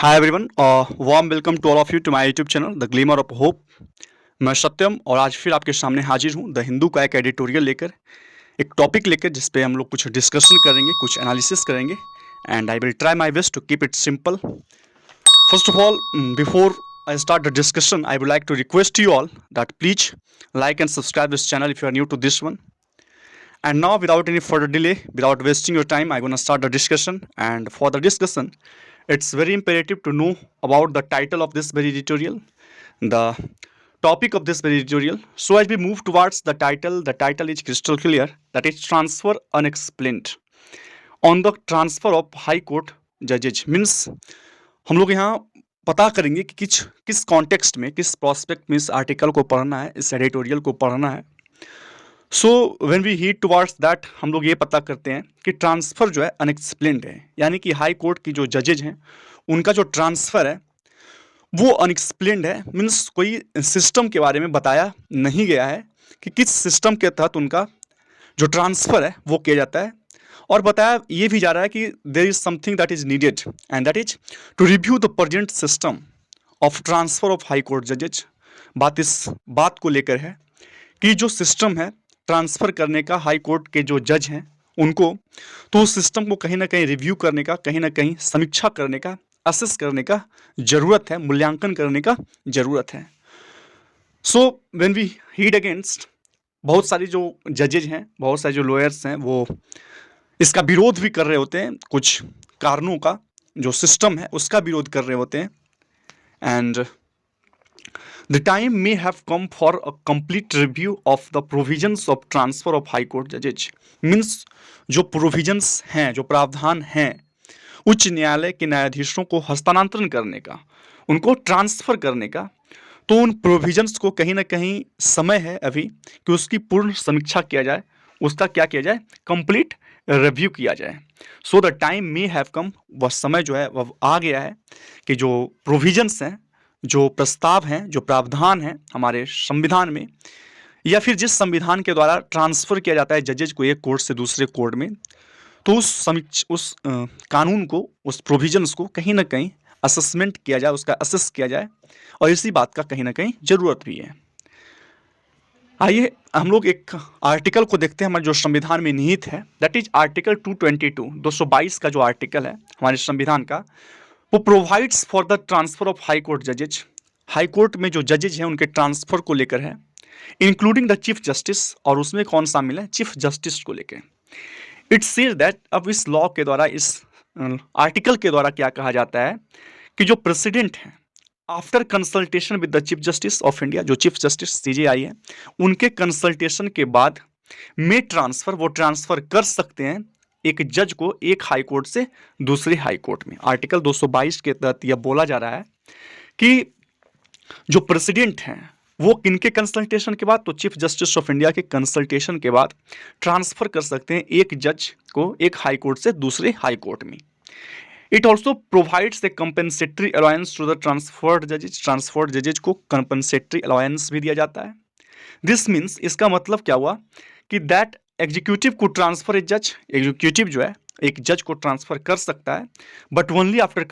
Hi everyone, warm welcome to all of you to my YouTube channel the glimmer of hope. मैं सत्यम और आज फिर आपके सामने हाजिर हूँ द हिंदू का एक एडिटोरियल लेकर, एक टॉपिक लेकर जिस पे हम लोग कुछ डिस्कशन करेंगे, कुछ एनालिसिस करेंगे and I will try my best to keep it simple. First of all, before I start the discussion I would like to request you all that please like and subscribe this channel if you are new to this one. And now, without any further delay, without wasting your time, I'm going to start the discussion. And for the discussion, it's very imperative to know about the title of this very editorial, the topic of this very editorial. So as we move towards the title is crystal clear, that is transfer unexplained. On the transfer of high court judges means हम लोग यहाँ पता करेंगे कि किस context में, किस prospect में इस आर्टिकल को पढ़ना है, इस एडिटोरियल को पढ़ना है। So when we heed towards that, हम लोग ये पता करते हैं कि ट्रांसफ़र जो है अनएक्सप्लेन्ड है, यानी कि हाई कोर्ट की जो जजेज हैं उनका जो ट्रांसफ़र है वो अनएक्सप्लेन्ड है। मीन्स कोई सिस्टम के बारे में बताया नहीं गया है कि किस सिस्टम के तहत उनका जो ट्रांसफ़र है वो किया जाता है, और बताया ये भी जा रहा है कि there is something that is needed and that is to review the present system of transfer of high court जजेज। बात इस बात को लेकर है कि जो सिस्टम है ट्रांसफ़र करने का हाई कोर्ट के जो जज हैं उनको, तो उस सिस्टम को कहीं ना कहीं रिव्यू करने का, कहीं ना कहीं समीक्षा करने का, असेस करने का ज़रूरत है, मूल्यांकन करने का ज़रूरत है। So when we heed against, बहुत सारी जो जजेज हैं, बहुत सारे जो लॉयर्स हैं, वो इसका विरोध भी कर रहे होते हैं, कुछ कारणों का जो सिस्टम है उसका विरोध कर रहे होते हैं। And the time may have come for a complete review of the provisions of transfer of high court जजेज। मीन्स जो प्रोविजंस हैं, जो प्रावधान हैं उच्च न्यायालय के न्यायाधीशों को हस्तांतरण करने का, उनको ट्रांसफ़र करने का, तो उन प्रोविजंस को कहीं ना कहीं समय है अभी कि उसकी पूर्ण समीक्षा किया जाए, उसका क्या किया जाए, कंप्लीट रिव्यू किया जाए। So the time may have कम, वह समय जो है वह आ गया है कि जो प्रोविजंस हैं, जो प्रस्ताव हैं, जो प्रावधान हैं हमारे संविधान में, या फिर जिस संविधान के द्वारा ट्रांसफ़र किया जाता है जजेज को एक कोर्ट से दूसरे कोर्ट में, तो उस कानून को, उस प्रोविजंस को कहीं ना कहीं असेसमेंट किया जाए, उसका असेस किया जाए, और इसी बात का कहीं ना कहीं ज़रूरत भी है। आइए हम लोग एक आर्टिकल को देखते हैं हमारे जो संविधान में निहित है, दैट इज आर्टिकल 222, 222 का जो आर्टिकल है हमारे संविधान का, वो provides for the transfer of high court जजेज। हाई कोर्ट में जो जजेज हैं उनके ट्रांसफर को लेकर है, इंक्लूडिंग द चीफ जस्टिस, और उसमें कौन शामिल है, चीफ जस्टिस को लेकर। इट सेज दैट, अब इस लॉ के द्वारा, इस आर्टिकल के द्वारा क्या कहा जाता है कि जो प्रेसिडेंट हैं, after consultation with the chief justice of India, जो चीफ जस्टिस सीजेआई है, उनके कंसल्टेशन के बाद में ट्रांसफ़र, वो ट्रांसफ़र कर सकते हैं एक जज को एक हाई कोर्ट से दूसरे हाई कोर्ट में। आर्टिकल 222 के तहत यह बोला जा रहा है कि जो प्रेसिडेंट हैं वो किनके कंसल्टेशन के बाद, तो चीफ जस्टिस ऑफ इंडिया के कंसल्टेशन के बाद ट्रांसफ़र कर सकते हैं एक जज को एक हाई कोर्ट से दूसरे हाई कोर्ट में। It also provides a compensatory allowance to the transferred जजेज। ट्रांसफर्ड जजेज को कंपेंसेटरी अलाउंस भी दिया जाता है। दिस मीन्स, इसका मतलब क्या हुआ कि दैट एग्जीक्यूटिव को ट्रांसफर ए जज, एग्जीक्यूटिव जो है एक जज को ट्रांसफर कर सकता है, but only after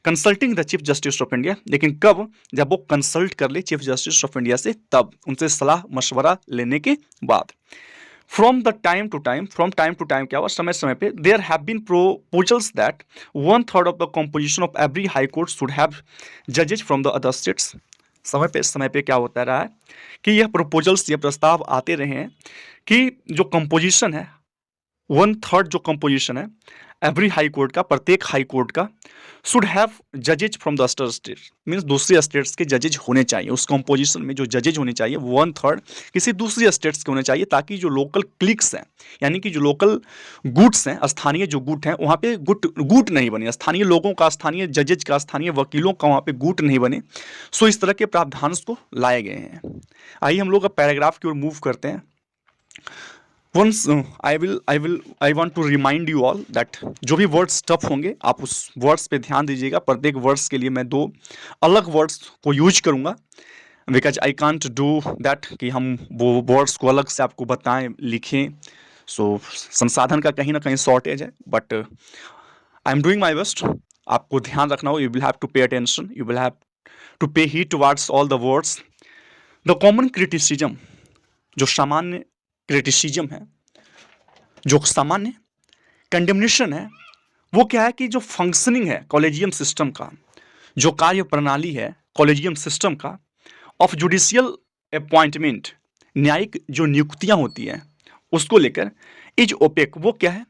consulting the chief justice of India. लेकिन कब, जब वो कंसल्ट कर ले चीफ जस्टिस ऑफ इंडिया से, तब उनसे सलाह मशवरा लेने के बाद। फ्रॉम टाइम टू टाइम क्या हुआ, समय समय पे, there have been proposals that 1/3 of the composition of every high court should have जजेज फ्रॉम द अदर स्टेट्स। समय पे क्या होता रहा है कि यह प्रोपोजल्स, ये प्रस्ताव आते रहे हैं कि जो कंपोजिशन है, 1/3 जो कंपोजिशन है एवरी हाई कोर्ट का, प्रत्येक हाई कोर्ट का, शुड हैव जजेज from the other state. Means दूसरे स्टेट्स के जजेज होने चाहिए, उस कंपोजिशन में जो जजेज होने चाहिए 1/3 किसी दूसरी स्टेट्स के होने चाहिए, ताकि जो लोकल क्लिक्स हैं, यानी कि जो लोकल गुट्स हैं, स्थानीय जो गुट हैं, वहाँ पे गुट नहीं बने, स्थानीय लोगों का, स्थानीय जजेज का, स्थानीय वकीलों का वहाँ पे गुट नहीं बने। सो इस तरह के प्रावधान को लाए गए हैं। आइए हम लोग अब पैराग्राफ की ओर मूव करते हैं। Once I want to remind you all that जो भी वर्ड्स टफ होंगे आप उस वर्ड्स पे ध्यान दीजिएगा। प्रत्येक वर्ड्स के लिए मैं 2 अलग वर्ड्स को यूज करूँगा, because I can't do that कि हम वो वर्ड्स को अलग से आपको बताएं, लिखें। सो संसाधन का कहीं ना कहीं शॉर्टेज है, but I am doing my best. आपको ध्यान रखना हो, you will have to pay attention, you will have to pay heed towards all the words. The common criticism, जो सामान्य क्रिटिसिज्म है, जो सामान्य कंडेमनेशन है, वो क्या है कि जो फंक्शनिंग है कॉलेजियम सिस्टम का, जो कार्य प्रणाली है कॉलेजियम सिस्टम का, ऑफ जुडिशियल अपॉइंटमेंट, न्यायिक जो नियुक्तियां होती हैं उसको लेकर, इज ओपेक, वो क्या है,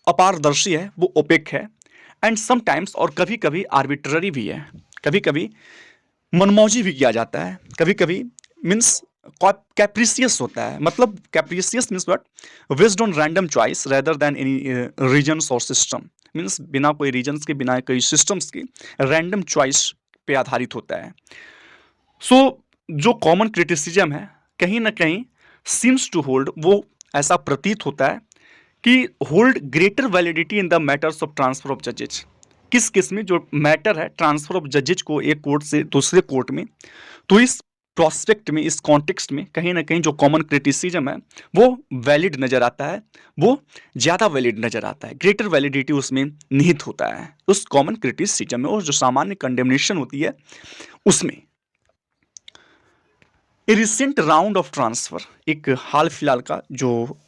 अपारदर्शी है, वो ओपेक है, एंड समटाइम्स, और कभी कभी आर्बिट्ररी भी है, कभी कभी मनमौजी भी किया जाता है, कभी कभी मीन्स कैप्रिसियस होता है। मतलब capricious means what, based on random choice rather than any reasons और सिस्टम, मीन्स बिना कोई रीजन्स के, बिना कोई सिस्टम्स की, रैंडम चॉइस पे आधारित होता है। सो जो कॉमन क्रिटिसिज्म है कहीं ना कहीं सीम्स टू होल्ड, वो ऐसा प्रतीत होता है कि hold greater validity in the matters of transfer of जजेज। किस किस में, जो मैटर है ट्रांसफर ऑफ जजेज को एक कोर्ट से दूसरे कोर्ट में, तो इस प्रोस्पेक्ट में, इस कॉन्टेक्स्ट में कहीं ना कहीं जो कॉमन क्रिटिसिज्म है वो वैलिड नजर आता है, वो ज़्यादा वैलिड नजर आता है, ग्रेटर वैलिडिटी उसमें निहित होता है उस कॉमन क्रिटिसिज्म में, और जो सामान्य कंडेमनेशन होती है उसमें। ए रिसेंट राउंड ऑफ ट्रांसफर, एक हाल फिलहाल का जो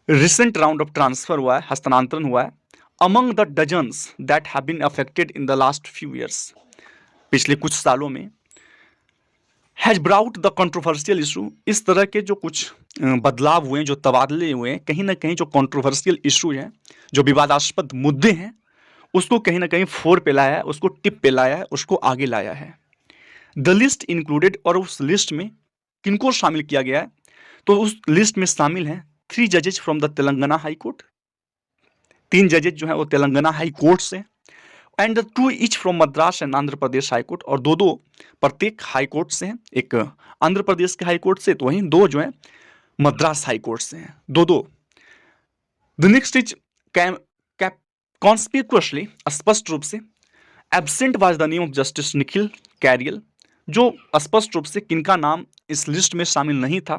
रिसेंट राउंड ऑफ ट्रांसफर हुआ है, हस्तांतरण हुआ है, among the dozens that have been affected in the last few years, पिछले कुछ सालों में, has brought the controversial issue, इस तरह के जो कुछ बदलाव हुए, जो तबादले हुए हैं, कहीं ना कहीं जो कंट्रोवर्शियल इशू हैं, जो विवादास्पद मुद्दे हैं, उसको कहीं ना कहीं फोर पे लाया है, उसको टिप पे लाया है, उसको आगे लाया है। द लिस्ट इंक्लूडेड, और उस लिस्ट में किनको शामिल किया गया है, तो उस लिस्ट में शामिल हैं 3 जजेज from the Telangana high court, 3 जजेज जो है वो तेलंगाना हाई कोर्ट से, and 2 each from Madras and Andhra Pradesh high court, और दो प्रत्येक हाई कोर्ट से हैं, एक आंध्र प्रदेश के हाई कोर्ट से, तो वहीं 2 जो है मद्रास हाई कोर्ट से हैं, दो। द नेक्स्ट इज कॉन्स्पिक्यूअसली, स्पष्ट रूप से, absent was the name of justice Nikhil carrier, जो स्पष्ट रूप से किनका नाम इस लिस्ट में शामिल नहीं था,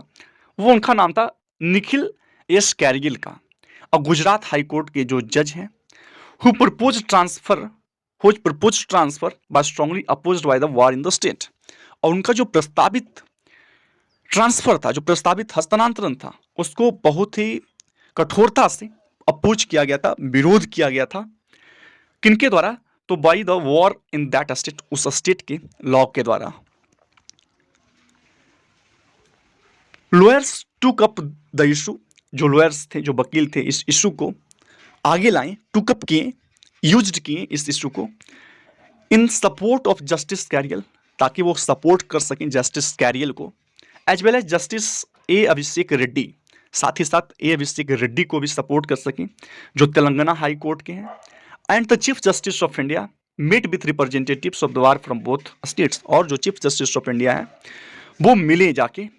वो उनका नाम था निखिल एस कैरियल का, और गुजरात हाई कोर्ट के जो जज हैं, who proposed transfer was strongly opposed by the war in the state, और उनका जो प्रस्तावित ट्रांसफर था, जो प्रस्तावित हस्तांतरण था, उसको बहुत ही कठोरता से अपोज किया गया था, विरोध किया गया था, किनके द्वारा, तो by the war in that state, उस स्टेट के लॉ के द्वारा। लॉयर्स टूक अप द इशू, जो लॉयर्स थे, जो वकील थे, इस इशू को आगे लाए, टूकअप किए, यूज्ड किए इस इशू को, in support of justice Kariel, ताकि वो सपोर्ट कर सकें जस्टिस कैरियल को, as well as justice A Abhishek Reddy, साथ ही साथ ए अभिषेक रेड्डी को भी सपोर्ट कर सकें, जो तेलंगाना हाई कोर्ट के हैं, and the chief justice of India met with representatives of the bar from both states, और जो चीफ जस्टिस ऑफ इंडिया है वो मिले जाके,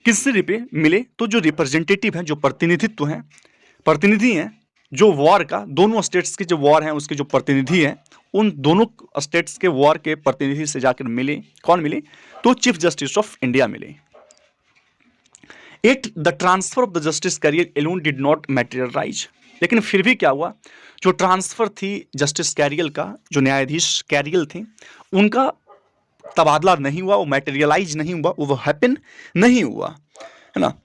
किससे मिले, तो जो रिप्रेजेंटेटिव हैं, जो प्रतिनिधित्व हैं, प्रतिनिधि हैं, जो वॉर का, दोनों स्टेट्स के जो वॉर हैं उसके जो प्रतिनिधि हैं, उन दोनों स्टेट्स के वॉर के प्रतिनिधि से जाकर मिले, कौन मिले, तो चीफ जस्टिस ऑफ इंडिया मिले। At the transfer of the justice Kariel alone did not materialize, लेकिन फिर भी क्या हुआ, जो ट्रांसफर थी जस्टिस कैरियल का, जो न्यायाधीश कैरियल थे, उनका तबादला नहीं हुआ, वो मैटेरियलाइज नहीं हुआ, वो हैपन नहीं हुआ, है ना।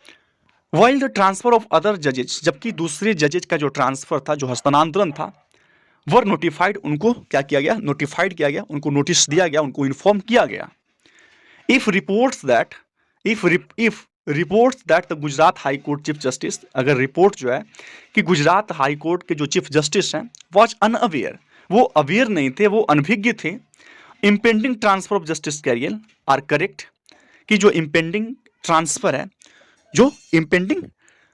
While the transfer of other जजेज, जबकि दूसरे जजेज का जो ट्रांसफर था, जो हस्तांतरण था, वर नोटिफाइड, उनको क्या किया गया, नोटिफाइड किया गया, उनको नोटिस दिया गया, उनको इन्फॉर्म किया गया। If reports that the Gujarat high court chief justice, अगर रिपोर्ट जो है कि गुजरात हाई कोर्ट के जो चीफ जस्टिस हैं वॉज अनअवेयर, वो अवेयर नहीं थे, वो अनभिज्ञ थे, impending transfer of justice Kariel are correct, कि जो इम्पेंडिंग ट्रांसफर है, जो इम्पेंडिंग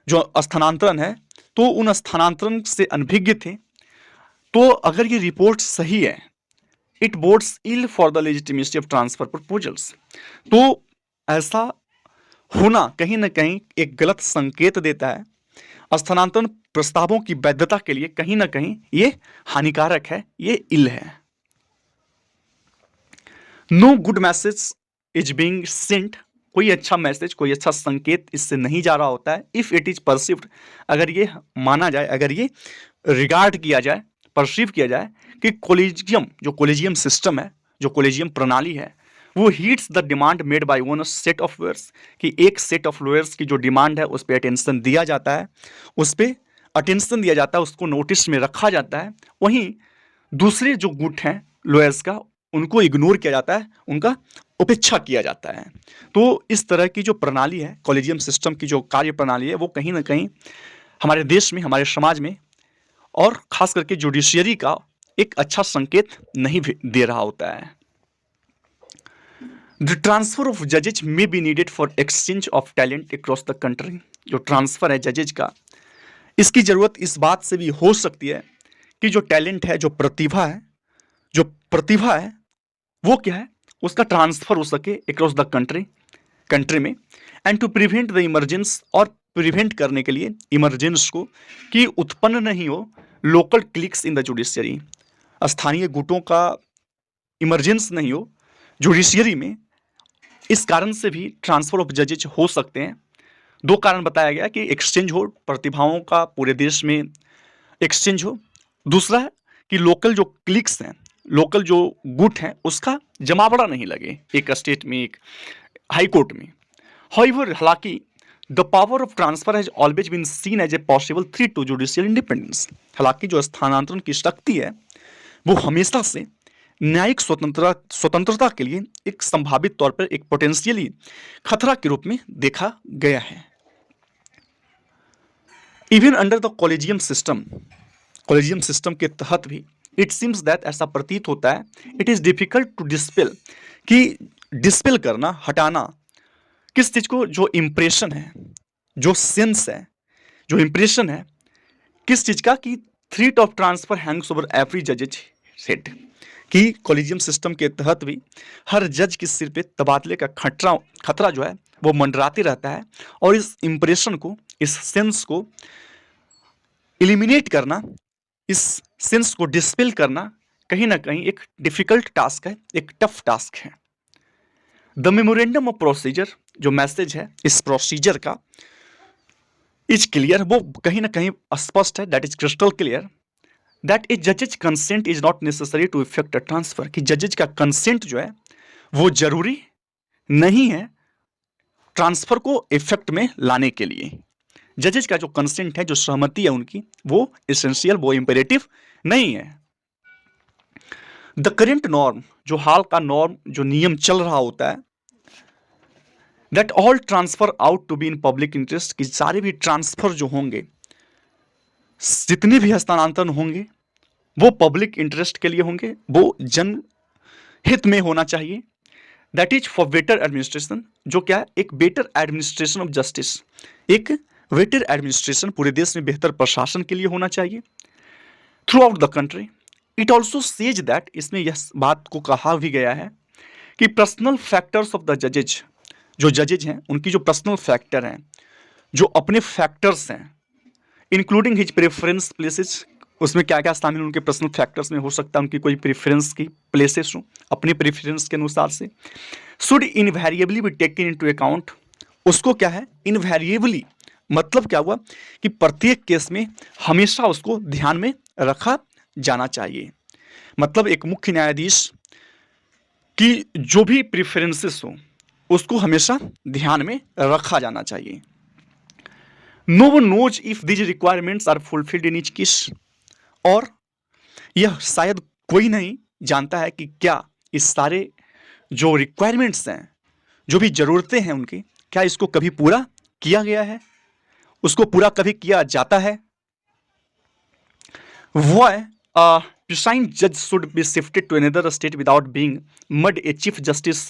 जो स्थानांतरण है, तो उन स्थानांतरण से अनभिज्ञ थे, तो अगर ये रिपोर्ट सही है, it boards ill for the legitimacy of transfer proposals, तो ऐसा होना कहीं ना कहीं एक गलत संकेत देता है, स्थानांतरण प्रस्तावों की वैधता के लिए कहीं ना कहीं ये हानिकारक है, ये इल है। No good message is being sent, कोई अच्छा मैसेज, कोई अच्छा संकेत इससे नहीं जा रहा होता है, इफ इट इज परसिव्ड, अगर ये माना जाए, अगर ये रिगार्ड किया जाए, परसीव किया जाए कि कोलेजियम सिस्टम है, जो कोलेजियम प्रणाली है, वो heats the demand made by one set of lawyers, कि एक सेट ऑफ लॉयर्स की जो डिमांड है उस पर अटेंशन दिया जाता है, उस पर अटेंशन दिया जाता है, उसको नोटिस में रखा जाता है। वहीं दूसरे जो गुट हैं लॉयर्स का, उनको इग्नोर किया जाता है, उनका उपेक्षा किया जाता है। तो इस तरह की जो प्रणाली है, कॉलेजियम सिस्टम की जो कार्य प्रणाली है, वो कहीं ना कहीं हमारे देश में, हमारे समाज में और खास करके जुडिशियरी का एक अच्छा संकेत नहीं दे रहा होता है। द ट्रांसफर ऑफ जजेज may be needed for exchange of talent across the country. जो ट्रांसफर है जजेज का, इसकी जरूरत इस बात से भी हो सकती है कि जो टैलेंट है, जो प्रतिभा है, वो क्या है, उसका ट्रांसफर हो सके अक्रॉस द कंट्री में, and to prevent the emergence, और प्रिवेंट करने के लिए इमरजेंस को, कि उत्पन्न नहीं हो local clicks in the judiciary, स्थानीय गुटों का इमरजेंस नहीं हो जुडिशियरी में। इस कारण से भी ट्रांसफर ऑफ जजेज हो सकते हैं। दो कारण बताया गया कि एक्सचेंज हो, प्रतिभाओं का पूरे देश में एक्सचेंज हो, दूसरा है कि लोकल जो क्लिक्स हैं, लोकल जो गुट हैं, उसका जमावड़ा नहीं लगे एक स्टेट में, एक हाई कोर्ट में। हाउएवर, हालांकि the power of transfer has always been seen as a possible threat to judicial independence. हालांकि जो स्थानांतरण की शक्ति है, वो हमेशा से न्यायिक स्वतंत्रता के लिए एक संभावित तौर पर एक पोटेंशियली खतरा के रूप में देखा गया है। Even under the collegium system के तहत भी इट सीम्स दैट, ऐसा प्रतीत होता है, it is difficult to dispel, कि डिस्पेल करना, हटाना किस चीज को, जो इंप्रेशन है, जो सेंस है, जो इंप्रेशन है किस चीज का, कि threat of transfer hangs over every जजेज हेड, कि कॉलेजियम सिस्टम के तहत भी हर जज के सिर पे तबादले का खतरा जो है वो मंडराते रहता है। और इस इंप्रेशन को, इस सेंस को एलिमिनेट करना, इस सेंस को डिस्पेल करना कहीं ना कहीं एक डिफिकल्ट टास्क है, एक टफ टास्क है। द मेमोरेंडम ऑफ प्रोसीजर, जो मैसेज है इस प्रोसीजर का, इज क्लियर, वो कहीं ना कहीं स्पष्ट है, that is crystal clear, that a जजेज consent is not necessary to effect a transfer, कि जजेज का कंसेंट जो है वो जरूरी नहीं है ट्रांसफर को इफेक्ट में लाने के लिए। जजेज का जो कंसेंट है, जो सहमति है उनकी, वो एसेंशियल, वो इंपेरेटिव नहीं है। द करेंट नॉर्म, जो हाल का नॉर्म, जो नियम चल रहा होता है, that all transfer out to be in public interest, कि सारे भी ट्रांसफर जो होंगे, जितने भी हस्तांतरण होंगे, वो पब्लिक इंटरेस्ट के लिए होंगे, वो जन हित में होना चाहिए। That is for better administration, जो क्या है, एक बेटर एडमिनिस्ट्रेशन ऑफ जस्टिस, एक बेटर एडमिनिस्ट्रेशन पूरे देश में बेहतर प्रशासन के लिए होना चाहिए through out the country. It also says that, इसमें यह बात को कहा भी गया है कि पर्सनल फैक्टर्स ऑफ द जजेज, जो जजेज हैं उनकी जो पर्सनल फैक्टर हैं, जो अपने फैक्टर्स हैं, इंक्लूडिंग हिज प्रेफरेंस प्लेसेस, उसमें क्या क्या शामिल उनके पर्सनल फैक्टर्स में हो सकता है, उनकी कोई प्रेफरेंस की प्लेसेस हो, अपने प्रेफरेंस के अनुसार से, should invariably be taken into account, उसको क्या है, इनवेरिएबली, मतलब क्या हुआ कि प्रत्येक केस में हमेशा उसको ध्यान में रखा जाना चाहिए। मतलब एक मुख्य न्यायाधीश की जो भी प्रेफरेंसेस हो, उसको हमेशा ध्यान में रखा जाना चाहिए। No one knows if these requirements are fulfilled in each case, और यह शायद कोई नहीं जानता है कि क्या इस सारे जो रिक्वायरमेंट्स हैं, जो भी जरूरतें हैं उनकी, क्या इसको कभी पूरा किया गया है, उसको पूरा कभी किया जाता है। Why a presiding judge should be shifted to another state without being made a chief justice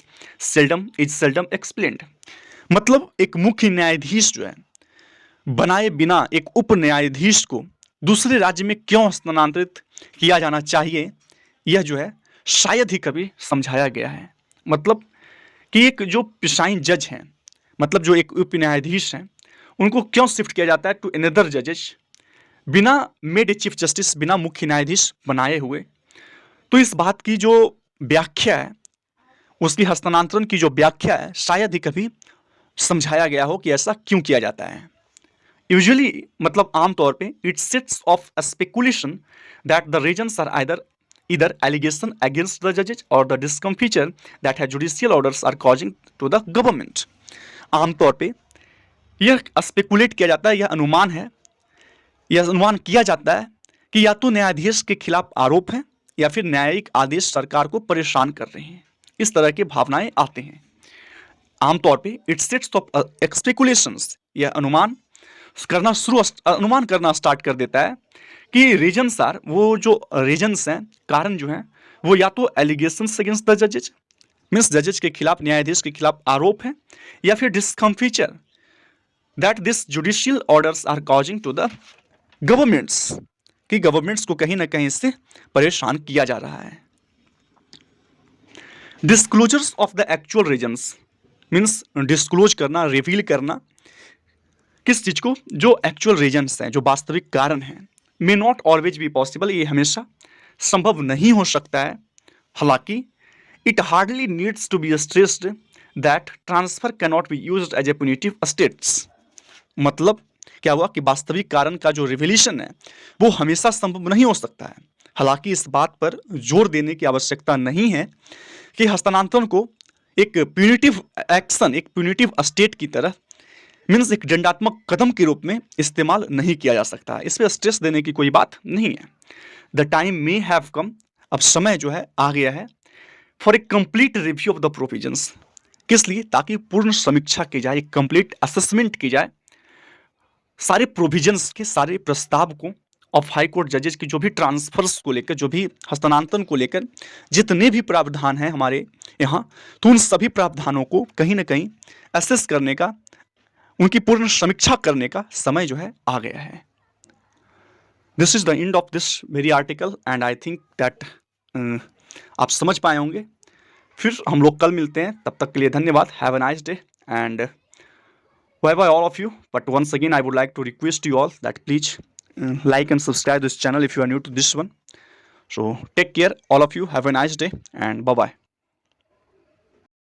seldom explained। मतलब एक मुख्य न्यायाधीश जो है, बनाए बिना एक उप न्यायाधीश को दूसरे राज्य में क्यों स्थानांतरित किया जाना चाहिए, यह जो है शायद ही कभी समझाया गया है। मतलब कि एक जो प्रिसाइडिंग जज हैं, मतलब जो एक उप न्यायाधीश हैं, उनको क्यों शिफ्ट किया जाता है टू अनदर जजेस, बिना मेड ए चीफ जस्टिस, बिना मुख्य न्यायाधीश बनाए हुए। तो इस बात की जो व्याख्या है, उसकी हस्तांतरण की जो व्याख्या है, शायद ही कभी समझाया गया हो कि ऐसा क्यों किया जाता है। यूजुअली मतलब आमतौर पे it sets off speculation that the reasons are either allegation against the judges or the discomfiture that has judicial orders are causing to the government. आमतौर पे यह स्पेकुलेट किया जाता है, यह अनुमान किया जाता है कि या तो न्यायाधीश के खिलाफ आरोप है या फिर न्यायिक आदेश सरकार को परेशान कर रहे हैं। इस तरह की भावनाएं आते हैं। आमतौर पे इट सेट्स ऑफ स्पेकुलेशंस, यह अनुमान करना स्टार्ट कर देता है कि रीजन्स आर, वो जो रीजन्स हैं, कारण जो हैं, वो या तो एलिगेशंस अगेंस्ट द जजेज, मीन्स जजेज के खिलाफ, न्यायाधीश के खिलाफ आरोप है, या फिर डिस्कम्फीचर that this judicial orders are causing to the governments, कि गवर्नमेंट्स को कहीं ना कहीं इससे परेशान किया जा रहा है। Disclosures of the actual reasons means disclose करना, रिवील करना किस चीज को, जो एक्चुअल रीजन्स हैं, जो वास्तविक कारण हैं, may not always be possible, ये हमेशा संभव नहीं हो सकता है। हालांकि it hardly needs to be stressed that transfer can not be used as a punitive states. मतलब क्या हुआ कि वास्तविक कारण का जो रिविलेशन है वो हमेशा संभव नहीं हो सकता है। हालांकि इस बात पर जोर देने की आवश्यकता नहीं है कि हस्तांतरण को एक प्यूनिटिव एक्शन, एक प्यूनिटिव स्टेट की तरह, मीन्स एक दंडात्मक कदम के रूप में इस्तेमाल नहीं किया जा सकता। इस पर स्ट्रेस देने की कोई बात नहीं है। द टाइम मे हैव कम, अब समय जो है आ गया है, for a complete review of the provisions, किस लिए, ताकि पूर्ण समीक्षा की जाए, एक कंप्लीट असेसमेंट की जाए सारे प्रोविजंस के, सारे प्रस्ताव को, ऑफ हाई कोर्ट जजेज की जो भी ट्रांसफर्स को लेकर, जो भी हस्तांतरण को लेकर जितने भी प्रावधान हैं हमारे यहाँ, तो उन सभी प्रावधानों को कहीं ना कहीं असेस करने का, उनकी पूर्ण समीक्षा करने का समय जो है आ गया है। This is the end of this very article and I think that आप समझ पाए होंगे। फिर हम लोग कल मिलते हैं, तब तक के लिए धन्यवाद। Have a nice day and bye bye all of you. But once again I would like to request you all that please like and subscribe this channel if you are new to this one. So take care all of you, have a nice day and bye bye.